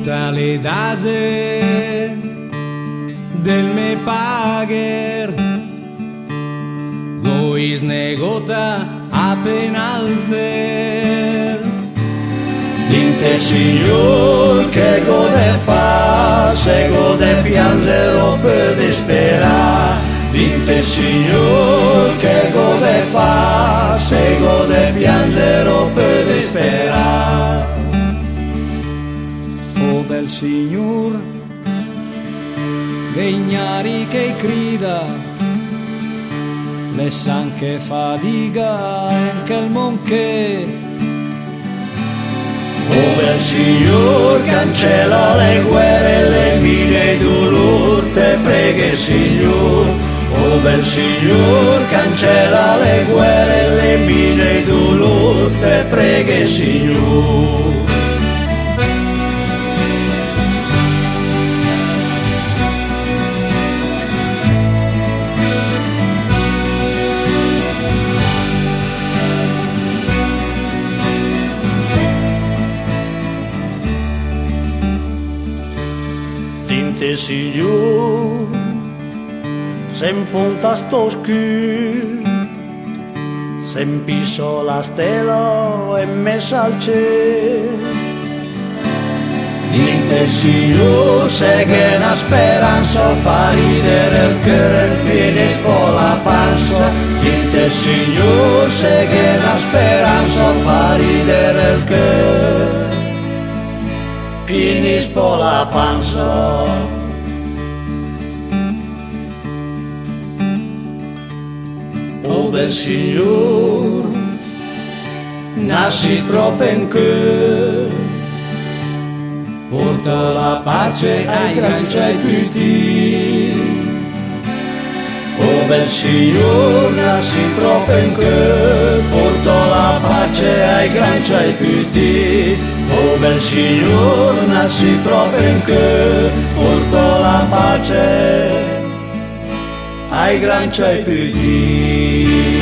tutta le dase del me pager, gois negota appena alzer. Dinte signor che gode fa, se gode piangere o per disperare. Dinte signor che gode fa, se gode piangere o per disperare. O bel signor, che ignari che crida, le san che fatica anche il monche. O bel signor cancella le guerre e le mine e dolor, te preghe signor. O bel signor cancella le guerre e le mine e dolor, te preghe signor. Dinte signor, sem punta sto scu, sem piso la stella e messa al cielo. Dinte signor, se che una speranza fa ridere il cuore, il piede spo la panza. Dinte signor, se che una speranza fa ridere il cuore, piedi spo la panza. O bel signor, nasci proprio in cuore, porta la pace ai grandi puti. O bel signor, nasci proprio in cuore, porta la pace ai grandi puti. O bel signor, nasci proprio in cuore, porta la pace ai grandi puti.